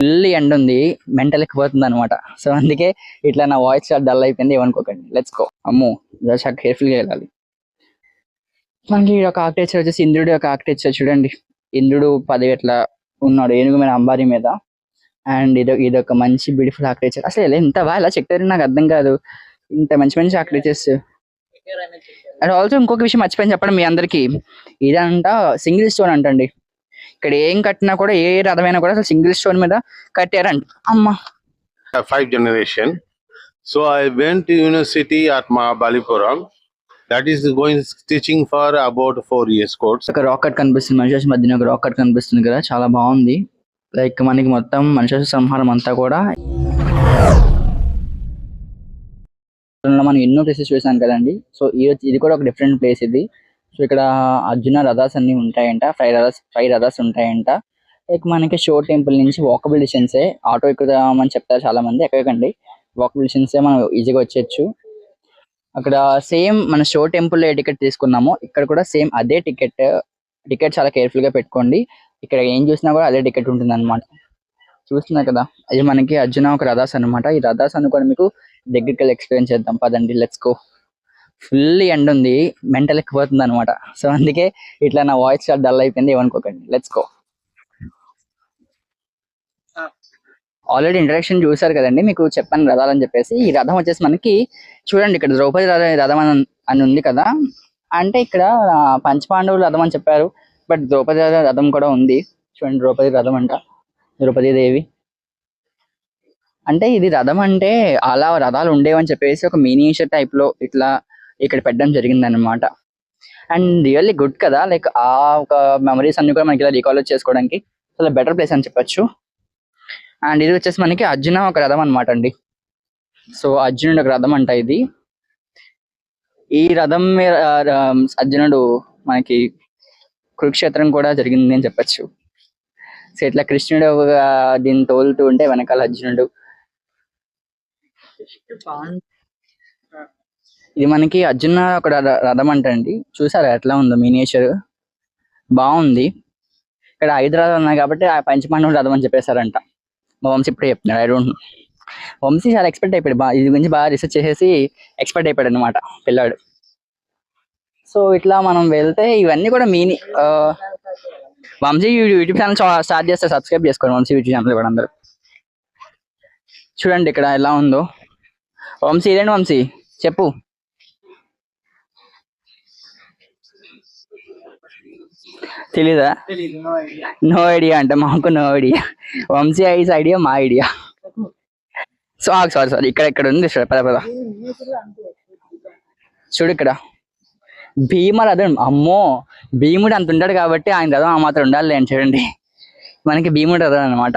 Full end ఉంది, mental ఎక్కిపోతుంది అనమాట. So అందుకే ఇట్లా నా వాయిస్ చాలా డల్ అయిపోయింది, ఏమనుకోకండి. Let's go. అమ్మో, చాలా కేర్ఫుల్ గా వెళ్ళాలి. మనకి ఒక ఆర్కిటెక్చర్ వచ్చేసి ఇంద్రుడి యొక్క ఆర్కిటెక్చర్ చూడండి. ఇంద్రుడు 10 ఎట్లా ఉన్నాడు ఏనుగు మీద, అంబారి మీద. అండ్ ఇదొక మంచి బ్యూటిఫుల్ ఆర్కిటెక్చర్. అసలు ఎంత బాగా ఇలా చెక్తారు నాకు అర్థం కాదు. ఇంత మంచి మంచి ఆర్కిటెక్చర్స్. అండ్ ఆల్సో ఇంకొక విషయం మర్చిపోయిన చెప్పడం మీ అందరికి, ఇదంట సింగిల్ స్టోన్ అంటండి. ఇక్కడ ఏం కట్టినా కూడా, ఏ రథమైనా కూడా అసలు సింగిల్ స్టోన్ మీద కట్టారంట. అమ్మా, 5th generation. So I went to university at Mahabalipuram. That is going teaching for about 4 years course. ఒక రాకెట్ కనిపిస్తుంది, మనుషుల మధ్యన ఒక రాకెట్ కనిపిస్తుంది కదా, చాలా బాగుంది. లైక్ మనకి మొత్తం మనుషుల సంహారం అంతా కూడా మనం ఎన్నో ప్లేసెస్ చూసాం కదండి. సో ఇది కూడా ఒక డిఫరెంట్ ప్లేస్ ఇది. సో ఇక్కడ అర్జున రథాస్ అన్ని ఉంటాయంట, 5 రథాస్ ఉంటాయంట. లైక్ మనకి షో టెంపుల్ నుంచి వాకబుల్ డిస్టెన్సే, ఆటో ఎక్కుదామని చెప్తారు చాలా మంది, ఎక్కకండి. వాకబుల్ డిస్టెన్సే, మనం ఈజీగా వచ్చేయచ్చు. అక్కడ సేమ్ మన షో టెంపుల్ ఏ టికెట్ తీసుకున్నామో ఇక్కడ కూడా సేమ్ అదే టికెట్ చాలా కేర్ఫుల్ గా పెట్టుకోండి. ఇక్కడ ఏం చూసినా కూడా అదే టికెట్ ఉంటుంది అనమాట. చూస్తున్నారు కదా, ఇది మనకి అర్జున ఒక రథాస్ అనమాట. ఈ రథాస్ అనుకోని మీకు దగ్గరికి వెళ్ళి ఎక్స్పీరియన్స్ చేద్దాం పదండి, లెట్స్ గో. ఫుల్ ఎండ్ ఉంది, మెంటల్ ఎక్కిపోతుంది అనమాట. సో అందుకే ఇట్లా నా వాయిస్ చాలా డల్ అయిపోయింది, ఏమనుకోకండి. Let's go. ఆల్రెడీ ఇంట్రడక్షన్ చూసారు కదండి, మీకు చెప్పాను రథాలని చెప్పేసి. ఈ రథం వచ్చేసి మనకి చూడండి, ఇక్కడ ద్రౌపది రథం అని ఉంది కదా. అంటే ఇక్కడ పంచపాండవుల రథం అని చెప్పారు, బట్ ద్రౌపది రథం కూడా ఉంది. చూడండి, ద్రౌపది రథం అంట, ద్రౌపది దేవి. అంటే ఇది రథం అంటే అలా రథాలు ఉండేవని చెప్పేసి ఒక మినియేచర్ టైప్ లో ఇట్లా ఇక్కడ పెట్టడం జరిగింది అనమాట. అండ్ రియల్లీ గుడ్ కదా, లైక్ ఆ ఒక మెమరీస్ అన్ని కూడా మనకి ఇలా రికాల్ చేసుకోవడానికి చాలా బెటర్ ప్లేస్ అని చెప్పొచ్చు. అండ్ ఇది వచ్చేసి మనకి అర్జున ఒక రథం అనమాట అండి. సో అర్జునుడు ఒక రథం అంట ఇది. ఈ రథం మీద అర్జునుడు మనకి కురుక్షేత్రం కూడా జరిగింది అని చెప్పచ్చు. సో ఇట్లా కృష్ణుడు దీన్ని తోలుతూ ఉంటే వెనకాల అర్జునుడు. ఇది మనకి అర్జున ఒక రథం అంటండి. చూసారా ఎట్లా ఉందో మినియేచర్, బాగుంది. ఇక్కడ 5 రథాలు ఉన్నాయి కాబట్టి ఆ పంచపాండవుల రథం అని చెప్పేశారంట. మా వంశీ ఇప్పుడే చెప్తున్నాడు, ఐ డోంట్ నో. వంశీ చాలా ఎక్స్పెక్ట్ అయిపోయాడు, ఇది గురించి బాగా రీసెర్చ్ చేసేసి ఎక్స్పెక్ట్ అయిపోయాడు అనమాట పిల్లాడు. సో ఇట్లా మనం వెళ్తే ఇవన్నీ కూడా వంశీ యూట్యూబ్ ఛానల్ స్టార్ట్ చేస్తే సబ్స్క్రైబ్ చేసుకోండి వంశీ యూట్యూబ్ ఛానల్ కూడా అందరూ. చూడండి ఇక్కడ ఎలా ఉందో. వంశీ ఇదేంటి వంశీ, చెప్పు. తెలీదా? నో ఐడియా అంటే మాకు నో ఐడియా. వంశీ ఐస్ ఐడియా, మా ఐడియా. సో సారీ ఇక్కడ ఉంది పద. చూడు ఇక్కడ భీమ రథం. అమ్మో, భీముడు అంత ఉంటాడు కాబట్టి ఆయన రథం ఆ మాత్రం ఉండాలి అని చూడండి. మనకి భీముడు రథం అనమాట.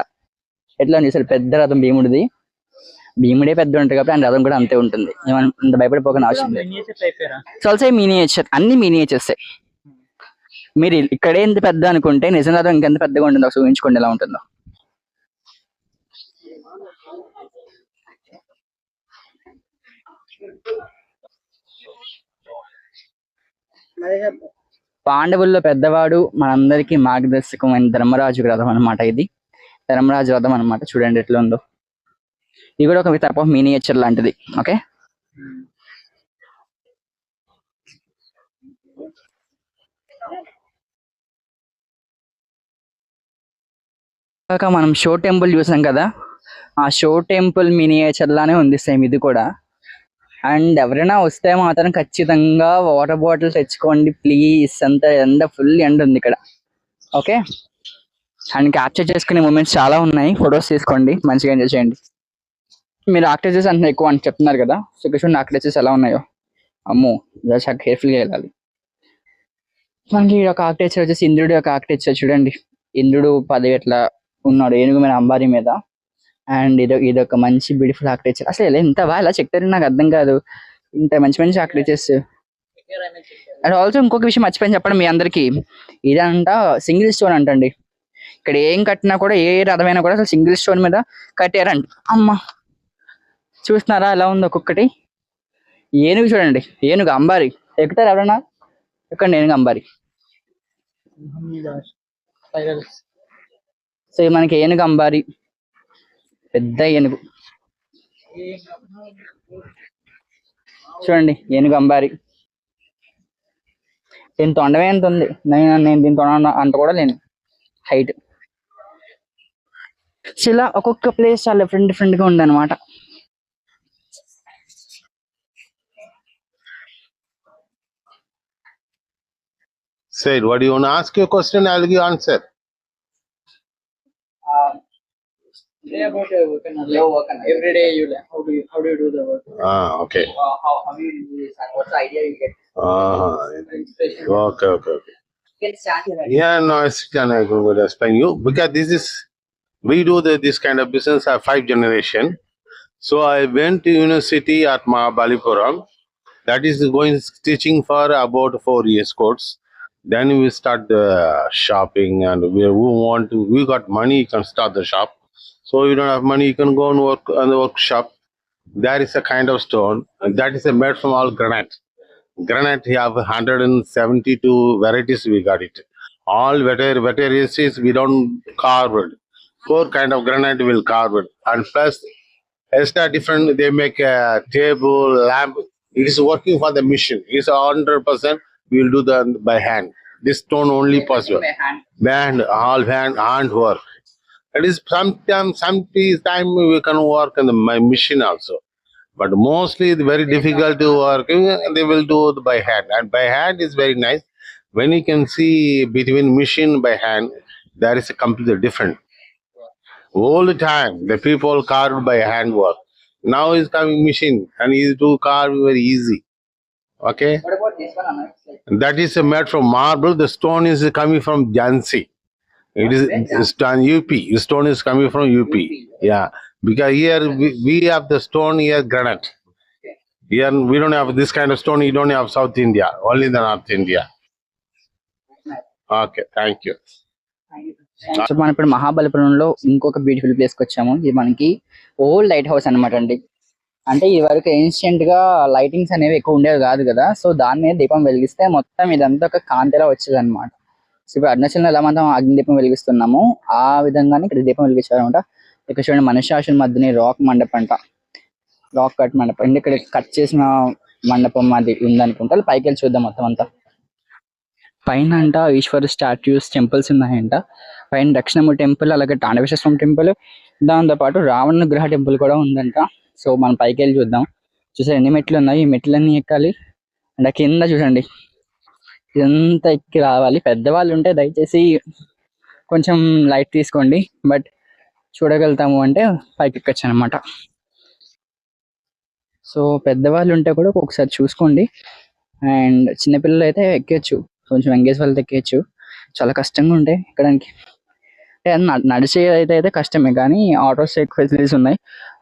ఎట్లా ఉంది సార్, పెద్ద రథం భీముడిది. భీముడే పెద్ద ఉంటుంది కాబట్టి ఆయన రథం కూడా అంతే ఉంటుంది. ఏమంత భయపడిపోకుండా అవసరం లేదు. సో ఆల్సో మినియేచర్, అన్ని మినియేచర్సే. మీరు ఇక్కడే ఎంత పెద్ద అనుకుంటే నిజం రథం ఇంకెంత పెద్దగా ఉంటుందో ఒకసారి ఊహించుకోండి ఎలా ఉంటుందో. పాండవుల్లో పెద్దవాడు, మనందరికి మార్గదర్శకమైన ధర్మరాజు రథం అనమాట. ఇది ధర్మరాజు రథం అనమాట. చూడండి ఎట్లా ఉందో. ఇది కూడా ఒక టైప్ ఆఫ్ మినియేచర్ లాంటిది. ఓకే, మనం షో టెంపుల్ చూసాం కదా, ఆ షో టెంపుల్ మినియేచర్ లానే ఉంది సేమ్ ఇది కూడా. అండ్ ఎవరైనా వస్తే మాత్రం ఖచ్చితంగా వాటర్ బాటిల్ తెచ్చుకోండి ప్లీజ్. అంత ఫుల్ ఎండ్ ఉంది ఇక్కడ. ఓకే, అండ్ క్యాప్చర్ చేసుకునే మూమెంట్స్ చాలా ఉన్నాయి, ఫొటోస్ తీసుకోండి, మంచిగా ఎంజాయ్ చేయండి. మీరు ఆర్కిటెక్చర్స్ అంత ఎక్కువ అని చెప్తున్నారు కదా, సో చూడండి ఆర్కిటెక్చర్స్ ఎలా ఉన్నాయో. అమ్మో, చాలా కేర్ఫుల్గా వెళ్ళాలి. మనకి ఒక ఆర్కిటెక్చర్ వచ్చేసి ఇంద్రుడి యొక్క ఆర్కిటెక్చర్ చూడండి. ఇంద్రుడు 10 ఎట్లా ఉన్నాడు ఏనుగు మీద, అంబారి మీద. అండ్ ఇదొక మంచి బ్యూటిఫుల్ ఆర్కిటెక్చర్. అసలు ఎంత బాగా ఇలా చెక్తారు నాకు అర్థం కాదు. ఇంత మంచి మంచి ఆర్కిటెక్చర్స్. అండ్ ఆల్సో ఇంకొక విషయం మర్చిపోయిన చెప్పడం మీ అందరికి, ఇదంట సింగిల్ స్టోన్ అంటండి. ఇక్కడ ఏం కట్టినా కూడా, ఏ రథమైనా కూడా అసలు సింగిల్ స్టోన్ మీద కట్టారంట. అమ్మా, చూస్తున్నారా ఎలా ఉందో ఒక్కొక్కటి. ఏనుగు చూడండి, ఏనుగు అంబారి. ఎక్కుతారు ఎవరన్నా? ఎక్కండి ఏనుగు అంబారి. సో మనకి ఏనుగు అంబారి. పెద్ద ఏనుగు చూడండి, ఏనుగు అంబారి. దీని తొండమే ఎంత ఉంది, నేను దీని తొండ అంత కూడా లేను హైట్. సో ఇలా ఒక్కొక్క ప్లేస్ చాలా డిఫరెంట్ డిఫరెంట్ గా ఉంది అనమాట. Said, what do you want to ask your question? I'll give answer. About your work and your work and every day you how do you do the work? Okay. How do you do this and what's the idea you get? Inspiration. Okay. Get started. Yeah, no, I'm going to explain you because we do this kind of business at 5th generation. So I went to university at Mahabalipuram. That is going teaching for about 4 years course. Then we start the shopping, and we got money, you can start the shop. So you don't have money, you can go and work on the workshop. There is a kind of stone, and that is made from all granite. Granite, we have 172 varieties, we got it. All varieties we don't carve it. 4 kind of granite will carve it. And plus, extra different, they make a table, lamp. It is working for the machine. It's 100%, we will do that by hand. This stone only possible. By hand. Hand work. It is sometimes we can work on my machine also. But mostly it's very difficult to work. They will do it by hand. And by hand is very nice. When you can see between machine by hand, there is a completely different. All the time, the people carved by hand work. Now is coming machine and is to carve very easy. Okay? What about this one, Anna? That is made from marble. The stone is coming from Jhansi. It is done UP. The stone is coming from UP. Yeah. Because here we have the stone, here granite. Here we don't have this kind of stone, you don't have South India, only the North India. Okay, thank you. So మనం ఇప్పుడు మహాబలిపురంలో ఇంకొక beautiful place కి వచ్చాము. ఇది మనకి old light house అనమాట అండి. అంటే ఇది వరకు ఏన్షియంట్ గా లైటింగ్స్ అనేవి ఎక్కువ ఉండేవి కాదు కదా. సో దాని మీద దీపం వెలిగిస్తే మొత్తం ఇదంతా ఒక కాంతిలా వచ్చేది అనమాట. సో ఇప్పుడు అరుణాచలంలో ఎలా మనం అగ్ని దీపం వెలిగిస్తున్నాము ఆ విధంగానే ఇక్కడ దీపం వెలిగించారనమాట. ఇక్కడ చూడండి, మనుష్యాసుల మధ్యని రాక్ మండపం అంట, రాక్ కట్ మండపం. ఇక్కడ కట్ చేసిన మండపం అది ఉందనుకుంటా. పైకి వెళ్ళి చూద్దాం మొత్తం అంతా. పైన అంట ఈశ్వర స్టాట్యూస్, టెంపుల్స్ ఉన్నాయంట. పైన దక్షిణమూర్తి టెంపుల్, అలాగే తాండవేశ్వర స్వామి టెంపుల్, దాంతో పాటు రావణ గ్రహ టెంపుల్ కూడా ఉందంట. సో మనం పైకి వెళ్ళి చూద్దాం. చూసారు ఎన్ని మెట్లు ఉన్నాయి, ఈ మెట్లన్నీ ఎక్కాలి. అండ్ కింద చూడండి, ఇదంతా ఎక్కి రావాలి. పెద్దవాళ్ళు ఉంటే దయచేసి కొంచెం లైట్ తీసుకోండి, బట్ చూడగలుగుతాము అంటే పైకి ఎక్కచ్చు అనమాట. సో పెద్దవాళ్ళు ఉంటే కూడా ఒకసారి చూసుకోండి. అండ్ చిన్నపిల్లలు అయితే ఎక్కేయచ్చు, కొంచెం ఎంగేజ్ వాళ్ళతో ఎక్కేయచ్చు. చాలా కష్టంగా ఉంటాయి ఎక్కడానికి. నడిచే అయితే కష్టమే, కానీ ఆటోస్ ఎక్కువ ఫెసిలిటీస్ ఉన్నాయి,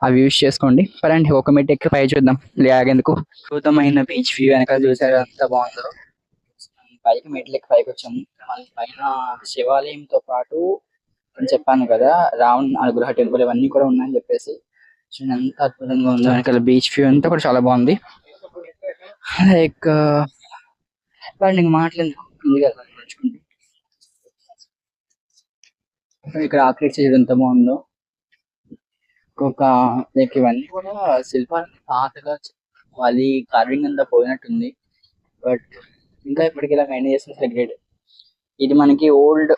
అవి యూజ్ చేసుకోండి. పరండి ఒక మెట్టు ఎక్కి పై చూద్దాం. లేగేందుకు అద్భుతమైన బీచ్ వ్యూ వెనకాల చూసారు ఎంత బాగుందో. పైకి మెట్లు ఎక్కి పైకి వచ్చాము. పైన శివాలయంతో పాటు చెప్పాను కదా రావణ అనుగ్రహ టెంపుల్ ఇవన్నీ కూడా ఉన్నాయని చెప్పేసి ఎంత అద్భుతంగా ఉందో. వెనకాల బీచ్ వ్యూ అంతా కూడా చాలా బాగుంది. లైక్ మాట్లాడలేదు ఇక్కడ ఆర్కిటెక్చర్ ఎంత బాగుందో. ఒక లైక్ ఇవన్నీ కూడా శిల్పాలు పాతగా అది కార్వింగ్ అంతా పోయినట్టుంది, బట్ ఇంకా ఇప్పటికి ఇలా మెయింటైన్ చేసిన గ్రేట్. ఇది మనకి ఓల్డ్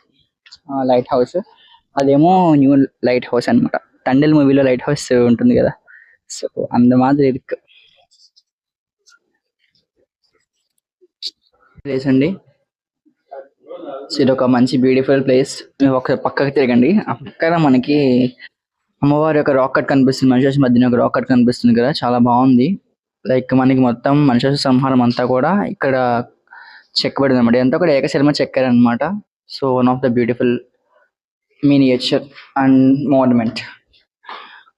లైట్ హౌస్, అదేమో న్యూ లైట్ హౌస్ అనమాట. టండెల్ మూవీలో లైట్ హౌస్ ఉంటుంది కదా, సో అంత మాదిరి ప్లేస్ అండి. ఇది ఒక మంచి బ్యూటిఫుల్ ప్లేస్. ఒక పక్కకి తిరగండి, అక్కడ మనకి అమ్మవారి యొక్క రాక్ కట్ కనిపిస్తుంది. మనుషుల మధ్యన ఒక రాక్ కట్ కనిపిస్తుంది కదా, చాలా బాగుంది. లైక్ మనకి మొత్తం మనుషుల సంహారం అంతా కూడా ఇక్కడ చెక్కబడింది అనమాట. ఇదంతా కూడా ఏకశిల్మ చెక్కారనమాట. So one of the beautiful miniature and monument.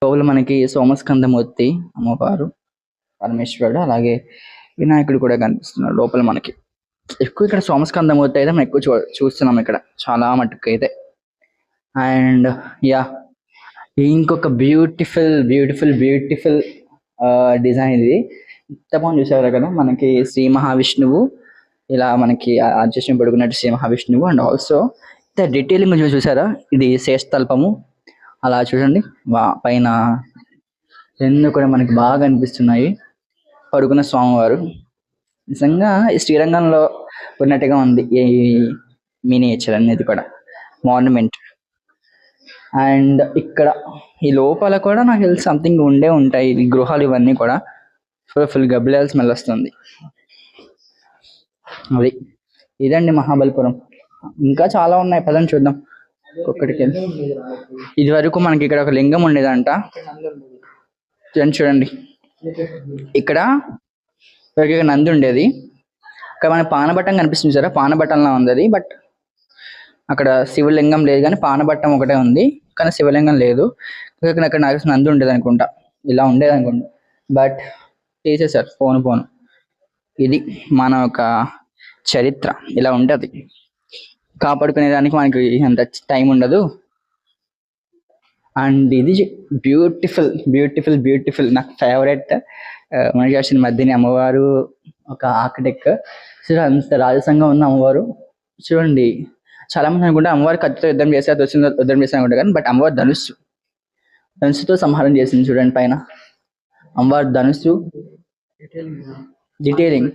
లోపల మనకి సోమస్కందమూర్తి అమ్మవారు, పరమేశ్వరుడు, అలాగే వినాయకుడు కూడా కనిపిస్తున్నాడు లోపల మనకి. ఎక్కువ ఇక్కడ సోమస్కందమూర్తి అయితే మనం ఎక్కువ చూస్తున్నాం ఇక్కడ చాలా మట్టుకు అయితే. అండ్ యా, ఇంకొక బ్యూటిఫుల్ బ్యూటిఫుల్ బ్యూటిఫుల్ డిజైన్ ఇది. ఇంత బాగుంది చూసారు కదా. మనకి శ్రీ మహావిష్ణువు ఇలా మనకి ఆర్చేసిన పడుకున్నట్టు శ్రీ మహావిష్ణువు. అండ్ ఆల్సో డీటెయిలింగ్ చూసారా, ఇది శేషతల్పము, అలా చూడండి పైన ఎన్నో కూడా మనకి బాగా అనిపిస్తున్నాయి. పడుకున్న స్వామివారు నిజంగా ఈ శ్రీరంగంలో ఉన్నట్టుగా ఉంది ఈ మినియేచర్ అనేది కూడా మాన్యుమెంట్. అండ్ ఇక్కడ ఈ లోపల కూడా నాకు తెలిసి సంథింగ్ ఉండే ఉంటాయి ఈ గృహాలు ఇవన్నీ కూడా. ఫుల్ గబ్బిలాల స్మెల్ వస్తుంది. అది ఇదండి మహాబలిపురం. ఇంకా చాలా ఉన్నాయి, పదండి చూద్దాం ఒక్కొక్కటికి. ఇది వరకు మనకి ఇక్కడ ఒక లింగం ఉండేదంట. చూడండి ఇక్కడ నంది ఉండేది. ఇక్కడ మన పానబట్టం కనిపిస్తుంది సరే, పానబట్టంలా ఉంది అది. బట్ అక్కడ శివలింగం లేదు కానీ పానబట్టం ఒకటే ఉంది, కానీ శివలింగం లేదు. అక్కడ నాకు నంది ఉండేది అనుకుంటా, ఇలా ఉండేది అనుకుంటా. బట్ తీసేసారు పోను. ఇది మన ఒక చరిత్ర ఇలా ఉంటది. కాపాడుకునే దానికి మనకి అంత టైం ఉండదు. అండ్ ఇది బ్యూటిఫుల్ నాకు ఫేవరెట్ మహిషాసుని మర్దిని అమ్మవారు, ఒక ఆర్కిటెక్ట్. అంత రాజసంగా ఉన్న అమ్మవారు చూడండి. చాలా మంది అనుకుంటే అమ్మవారు కత్తితో యుద్ధం చేసి అది వచ్చింది యుద్ధం చేసి అనుకుంటా కానీ, బట్ అమ్మవారు ధనుస్సుతో సంహారం చేసింది. చూడండి పైన అమ్మవారు ధనుస్సు డీటెయిలింగ్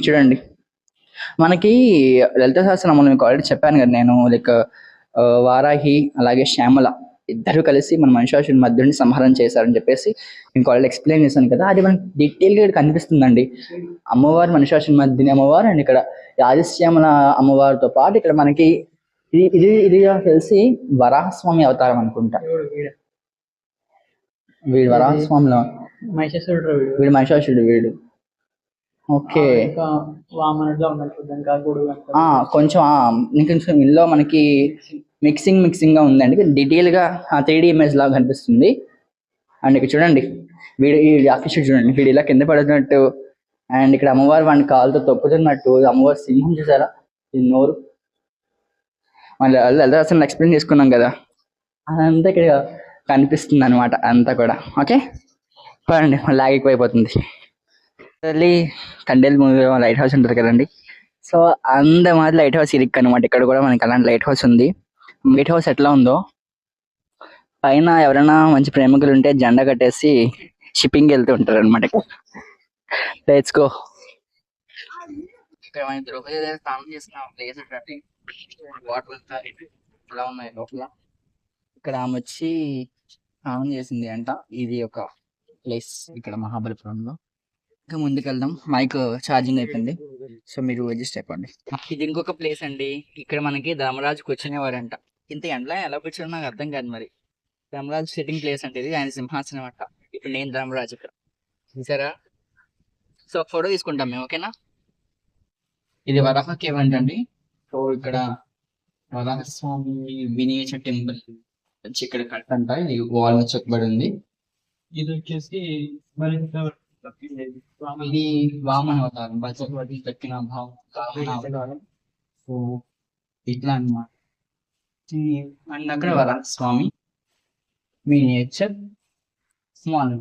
చూడండి. మనకి లలిత సహస్రనామాలు మీకు ఆల్రెడీ చెప్పాను కదా నేను, లైక్ వారాహి అలాగే శ్యామల ఇద్దరు కలిసి మన మహిషాసుని మధ్యని సంహారం చేశారని చెప్పేసి మీకు ఆల్రెడీ ఎక్స్ప్లెయిన్ చేశాను కదా. అది మనకి డీటెయిల్గా ఇక్కడ కనిపిస్తుందండి. అమ్మవారు మహిషాసుని మధ్యని అమ్మవారు, అండ్ ఇక్కడ రాజశ్యామల అమ్మవారితో పాటు ఇక్కడ మనకి ఇది తెలిసి వరాహస్వామి అవతారం అనుకుంటా. వీడు వరాహస్వామిలో వీడు మహిషాసుడు వీడు. ఓకే కొంచెం ఇందులో మనకి మిక్సింగ్ గా ఉందండి. డీటెయిల్ గా 3D ఇమేజ్ లాగా కనిపిస్తుంది. అండ్ ఇక్కడ చూడండి వీడు ఈ ఆకర్షుడు చూడండి, వీడు ఇలా కింద పడుతున్నట్టు. అండ్ ఇక్కడ అమ్మవారు వాడిని కాలుతో తొక్కుతున్నట్టు. అమ్మవారు సింహం చూసారా, ఈ నోరు. మళ్ళీ అసలు ఎక్స్ప్లెయిన్ చేసుకున్నాం కదా, అదంతా ఇక్కడ కనిపిస్తుంది అనమాట అంతా కూడా. ఓకే పడండి, మళ్ళీ ఆగిపోయిపోతుంది. కండేల్ మూవీ లైట్ హౌస్ ఉంటుంది కదండి, సో అందమాది లైట్ హౌస్ ఇరిక్ అనమాట. ఇక్కడ కూడా మనకి అలాంటి లైట్ హౌస్ ఉంది. లైట్ హౌస్ ఎట్లా ఉందో, పైన ఎవరైనా మంచి ప్రేమికులు ఉంటే జెండా కట్టేసి షిప్పింగ్ వెళ్తూ ఉంటారు అనమాట. Let's go. స్నానం చేసిన ప్లేస్ వాటర్ ఎలా ఉన్నాయి లోపల. ఇక్కడ ఆమె వచ్చి స్నానం చేసింది అంట. ఇది ఒక ప్లేస్ ఇక్కడ మహాబలిపురంలో. ఇంకా ముందుకెళ్దాం. మైక్ ఛార్జింగ్ అయిపోయింది, సో మీరు అడ్జస్ట్ అయిపోండి. ఇది ఇంకొక ప్లేస్ అండి. ఇక్కడ మనకి ధర్మరాజు కూర్చునేవారంట. ఇంత ఎండలో ఎలా కూర్చున్నా నాకు అర్థం కాదు. మరి ధర్మరాజు సిట్టింగ్ ప్లేస్ అంటే ఇది, ఆయన సింహాసనం అంట. ఇప్పుడు నేను ధర్మరాజు ఇక్కడ చూసారా. సో ఫోటో తీసుకుంటాం మేము, ఓకేనా. ఇది వరాహ కేవ్ అంటండి. సో ఇక్కడ వరాహస్వామి మినియేచర్ టెంపుల్ వచ్చి ఇక్కడ కట్టంట. ఇది వాల్ చెక్కబడి ఉంది. ఇది వచ్చేసి ఇది వామన అవతారం, బచకవతి దక్కిన భావం. సో ఇట్లా అన్నమాట. అండ్ అక్కడ Varahaswami miniature small.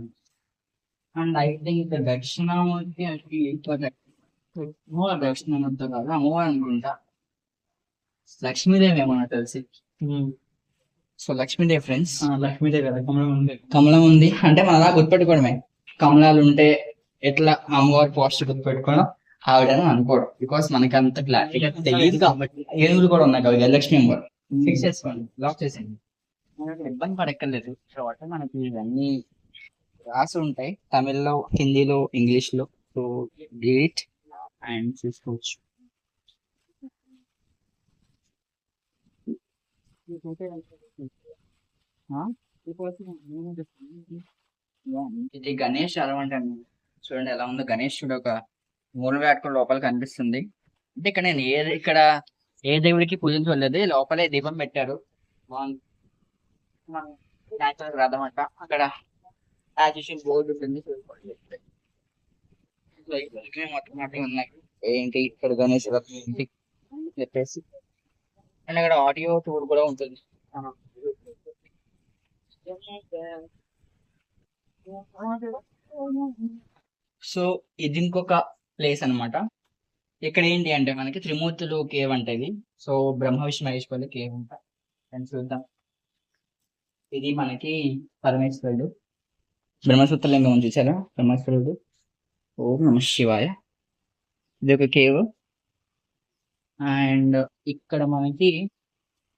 And I think Dakshinamurthy Dakshinamurthy కాదు అమ్మవారు అనుకుంటా. లక్ష్మీదేవి ఏమన్నా తెలిసి. సో లక్ష్మీదేవి ఫ్రెండ్స్, లక్ష్మీదేవి కదా, కమలం ఉంది అంటే మన అలా గుర్తుపెట్టుకోవడమే. కమలాలు ఉంటే ఎట్లా అమ్మవారి పోస్టర్ గుర్తుపెట్టుకోవడం, ఆవిడని అనుకోవడం. బికాస్ మనకి అంత క్లారిటీగా తెలియదు కాబట్టి. ఏనుగులు కూడా ఉన్నాయి కదా, లక్ష్మీ అమ్మవారు. ఫిక్స్ చేసుకోండి, లాక్ చేసేయండి, ఇబ్బంది పడక్కర్లేదు. తర్వాత మనకి ఇవన్నీ రాసి ఉంటాయి తమిళ్లో, హిందీలో, ఇంగ్లీష్ లో. సో రీడ్ అండ్ చూసుకోవచ్చు. ఇది గణేష్ అలవంటాను. చూడండి ఎలా ఉందో. గణేశుడు ఒక మూల వేటుకుని లోపల కనిపిస్తుంది. అంటే ఇక్కడ నేను ఇక్కడ ఏ దేవుడికి పూజించలేదు, లోపలే దీపం పెట్టారు. న్యాచురల్ రథం అంట. అక్కడ బోర్డు ఉంటుంది మొత్తం ఉన్నాయి. ఏంటి ఇక్కడ గణేష్ రథం ఏంటి చెప్పేసి. అండ్ అక్కడ ఆడియో టూర్ కూడా ఉంటుంది. సో ఇది ఇంకొక ప్లేస్ అన్నమాట. ఇక్కడ ఏంటి అంటే మనకి త్రిమూర్తులు కేవ్ అంటే ఇది. సో బ్రహ్మ విష్ణు మహేశ్వరులు కేవ్ ఉంటా. అని చూద్దాం. ఇది మనకి పరమేశ్వరుడు బ్రహ్మసూత్ర లింగం ఉంది చూసారా, బ్రహ్మేశ్వరుడు. ఓం నమ శివాయ. ఇది ఒక కేవ్. అండ్ ఇక్కడ మనకి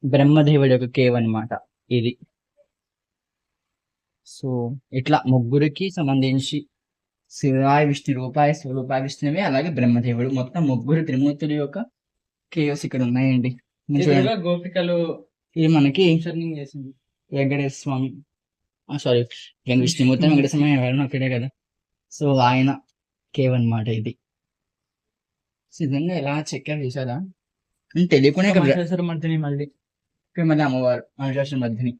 బ్రహ్మదేవుడి యొక్క కేవ్ అన్నమాట ఇది. సో ఇట్లా ముగ్గురికి సంబంధించి శివాయ విష్ణు రూపాయ స్వరూపాయ విష్ణువే, అలాగే బ్రహ్మదేవుడు, మొత్తం ముగ్గురు త్రిమూర్తుల యొక్క కేవ్స్ ఇక్కడ ఉన్నాయండి. గోపికలు ఇది మనకి చేసింది వెంకటేశ్వర స్వామి, సారీ విష్ణుమూర్తి వెంకటేశ్వర స్వామి ఎవరైనా అక్కడే కదా. సో ఆయన కేవ్ అన్నమాట ఇది. నిజంగా ఎలా చెక్కారు చూసారా, తెలియకుండా మధ్యని మళ్ళీ మళ్ళీ అమ్మవారు మహిషాసుర మధ్యని,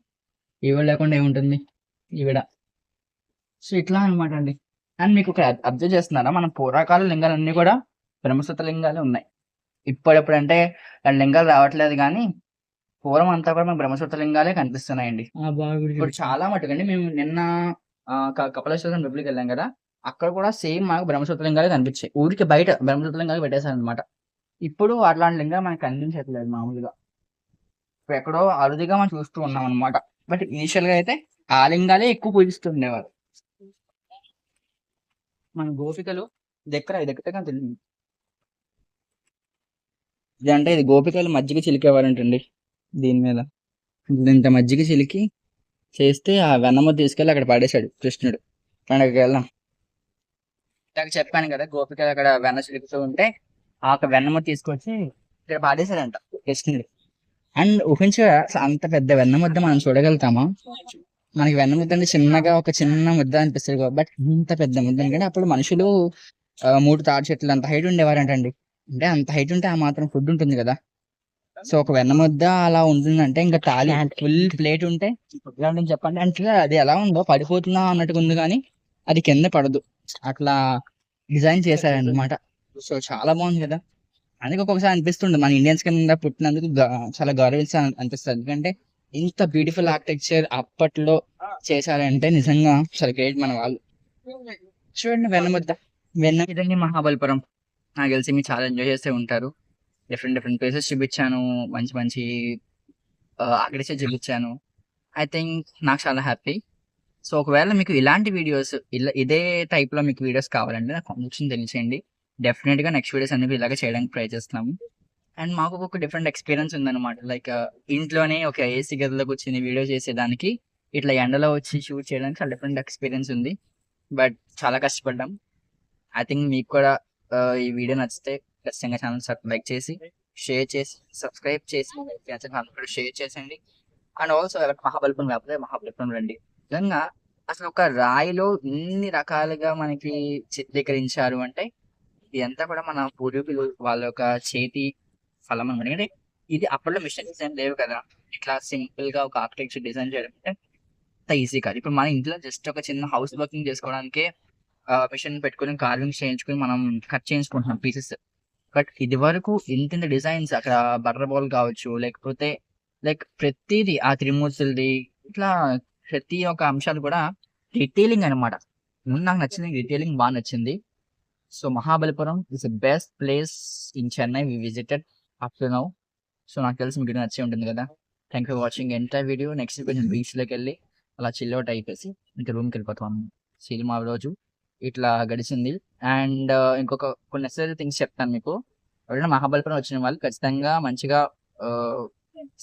ఈవిడ లేకుండా ఏముంటుంది ఈవిడ. సో ఇట్లా అనమాట అండి. అండ్ మీకు ఇక్కడ అబ్జర్వ్ చేస్తున్నారా, మన పూర్వకాల లింగాలన్నీ కూడా బ్రహ్మసూత్ర లింగాలు ఉన్నాయి. ఇప్పుడంటే లింగాలు రావట్లేదు, కానీ పూర్వం అంతా కూడా మనకు బ్రహ్మసూత్ర లింగాలే కనిపిస్తున్నాయండి. ఇప్పుడు చాలా మటుకండి మేము నిన్న కపిలేశ్వరం టెంపుల్కి వెళ్ళాం కదా, అక్కడ కూడా సేమ్ మాకు బ్రహ్మసూత్ర లింగాలే కనిపించాయి. ఊరికి బయట బ్రహ్మసూత్ర లింగాలు పెట్టేశారు అనమాట. ఇప్పుడు అట్లాంటి లింగాలు మనకు కనిపించట్లేదు మామూలుగా, ఇప్పుడు ఎక్కడో అరుదుగా మనం చూస్తూ ఉన్నాం అనమాట. బట్ ఇనిషియల్ గా అయితే ఆ లింగాలే ఎక్కువ పూజిస్తుండేవారు. మన గోపికలు దగ్గర తెలియదు ఇది అంటే, ఇది గోపికలు మజ్జిగ చిలికేవారంటండి దీని మీద. ఇంత మజ్జిగ చిలికి చేస్తే ఆ వెన్నమ్మ తీసుకెళ్ళి అక్కడ పడేశాడు కృష్ణుడు. అక్కడికి వెళ్దాం. ఇందాక చెప్పాను కదా, గోపికలు అక్కడ వెన్న చిలుకుతూ ఉంటే ఆ వెన్నమ్మ తీసుకొచ్చి ఇక్కడ పాడేశాడంట కృష్ణుడు. అండ్ ఊహించగా అంత పెద్ద వెన్న ముద్ద మనం చూడగలుగుతామా? మనకి వెన్న ముద్ద అంటే చిన్నగా ఒక చిన్న ముద్ద అనిపిస్తుంది, బట్ ఇంత పెద్ద ముద్ద ఎందుకంటే అప్పుడు మనుషులు 3 తాడి చెట్లు అంత హైట్ ఉండేవారంటండి. అంటే అంత హైట్ ఉంటే ఆ మాత్రం ఫుడ్ ఉంటుంది కదా. సో ఒక వెన్న ముద్ద అలా ఉంటుందంటే ఇంకా తాళి ఫుల్ ప్లేట్ ఉంటే ఎలా ఉంటుంది చెప్పండి. అంటే అది ఎలా ఉందో పడిపోతుందా అన్నట్టుగా ఉంది, కానీ అది కింద పడదు, అట్లా డిజైన్ చేశారనమాట. సో చాలా బాగుంది కదా. అందుకే ఒక్కొక్కసారి అనిపిస్తుంది మన ఇండియన్స్ కింద పుట్టినందుకు చాలా గౌరవించా అనిపిస్తుంది. ఎందుకంటే ఇంత బ్యూటిఫుల్ ఆర్కిటెక్చర్ అప్పట్లో చేశారంటే నిజంగా చాలా గ్రేట్ మన వాళ్ళు. చూడండి వెన్న ఇదండి మహాబలిపురం. నాకు తెలిసి మీరు చాలా ఎంజాయ్ చేస్తూ ఉంటారు. డిఫరెంట్ ప్లేసెస్ చూపించాను, మంచి ఆర్కిటెక్చర్ చూపించాను. ఐ థింక్ నాకు చాలా హ్యాపీ. సో ఒకవేళ మీకు ఇలాంటి వీడియోస్ ఇదే టైప్ లో మీకు వీడియోస్ కావాలంటే నాకు కామెంట్స్ తెలియచేయండి. డెఫినెట్ గా నెక్స్ట్ వీడియోస్ అనేవి ఇలాగే చేయడానికి ట్రై చేస్తున్నాము. అండ్ మాకు ఒక డిఫరెంట్ ఎక్స్పీరియన్స్ ఉందన్నమాట. లైక్ ఇంట్లోనే ఒక ఏసీ గదిలో కూర్చొని వీడియో చేసేదానికి ఇట్లా ఎండలో వచ్చి షూట్ చేయడానికి చాలా డిఫరెంట్ ఎక్స్పీరియన్స్ ఉంది. బట్ చాలా కష్టపడ్డాం. ఐ థింక్ మీకు కూడా ఈ వీడియో నచ్చితే ఖచ్చితంగా ఛానల్ లైక్ చేసి, షేర్ చేసి, సబ్స్క్రైబ్ చేసి కూడా షేర్ చేసేయండి. అండ్ ఆల్సో ఎవరికి మహాబలిపురం లేకపోతే మహాబలిపురం రండి. నిజంగా అసలు ఒక రాయిలో ఇన్ని రకాలుగా మనకి చిత్రీకరించారు అంటే ఇదంతా కూడా మన పూర్వీకులు వాళ్ళ యొక్క చేతి ఫలం అనమాట. ఎందుకంటే ఇది అప్పట్లో మిషన్ డిజైన్ లేవు కదా, ఇట్లా సింపుల్ గా ఒక ఆర్కిటెక్చర్ డిజైన్ చేయడం అంటే అంత ఈజీ కాదు. ఇప్పుడు మన ఇంట్లో జస్ట్ ఒక చిన్న హౌస్ వర్కింగ్ చేసుకోవడానికి మిషన్ పెట్టుకుని కార్వింగ్ చేయించుకుని మనం కట్ చేయించుకుంటున్నాం పీసెస్. బట్ ఇది వరకు ఇంత డిజైన్స్ అక్కడ బటర్ బాల్ కావచ్చు, లేకపోతే లైక్ ప్రతిది ఆ త్రిమూర్తులది ఇట్లా ప్రతి ఒక్క అంశాలు కూడా డీటెయిలింగ్ అనమాట. ముందు నాకు నచ్చింది, డీటెయిలింగ్ బాగా నచ్చింది. So Mahabalipuram is the best place in Chennai we visited up to now. So నాకు తెలిసి మీకు నచ్చే ఉంటుంది కదా. Thank you for watching entire video. Next కొంచెం బీచ్లోకి వెళ్ళి అలా చిల్అవుట్ అయిపోయి ఇంకా రూమ్కి వెళ్ళిపోతాం. సినిమా రోజు ఇట్లా గడిచింది. అండ్ ఇంకొక కొన్ని నెసరీ థింగ్స్ చెప్తాను మీకు. ఎవరైనా మహాబలిపురం వచ్చిన వాళ్ళు ఖచ్చితంగా మంచిగా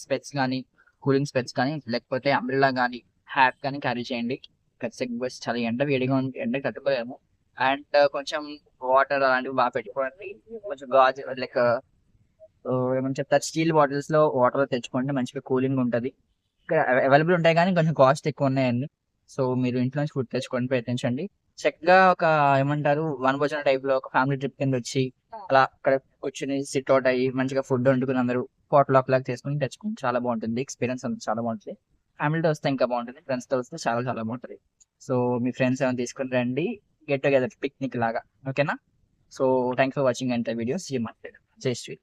స్పెట్స్ కానీ, కూలింగ్ స్పెట్స్ కానీ, లేకపోతే అంబ్రెల్లా కానీ, హ్యాట్ కానీ క్యారీ చేయండి. ఖచ్చితంగా చాలా వేడిగా ఉంది, ఎండకి తట్టుకోలేము. అండ్ కొంచెం వాటర్ అలాంటివి బాగా పెట్టుకోండి. కొంచెం గాజు లైక్ ఏమని చెప్తారు, స్టీల్ బాటిల్స్ లో వాటర్ తెచ్చుకోండి, మంచిగా కూలింగ్ ఉంటుంది. ఇక్కడ అవైలబుల్ ఉంటాయి కానీ కొంచెం కాస్ట్ ఎక్కువ ఉన్నాయండి. సో మీరు ఇంట్లో నుంచి ఫుడ్ తెచ్చుకొని ప్రయత్నించండి. చక్కగా ఒక ఏమంటారు వనభోజన టైప్ లో ఒక ఫ్యామిలీ ట్రిప్ కింద వచ్చి అలా అక్కడ కూర్చుని సిట్ అవుట్ అయ్యి మంచిగా ఫుడ్ వండుకుని అందరూ పాట్లాక్ లాగా చేసుకుని తెచ్చుకుని చాలా బాగుంటుంది. ఎక్స్పీరియన్స్ అంతా చాలా బాగుంటుంది. ఫ్యామిలీతో వస్తే ఇంకా బాగుంటుంది, ఫ్రెండ్స్ తో వస్తే చాలా చాలా బాగుంటుంది. సో మీ ఫ్రెండ్స్ ఏమైనా తీసుకుని రండి, గెట్ టుగెదర్ పిక్నిక్ లాగా. ఓకేనా? So thank for watching and videos. జై శ్రీ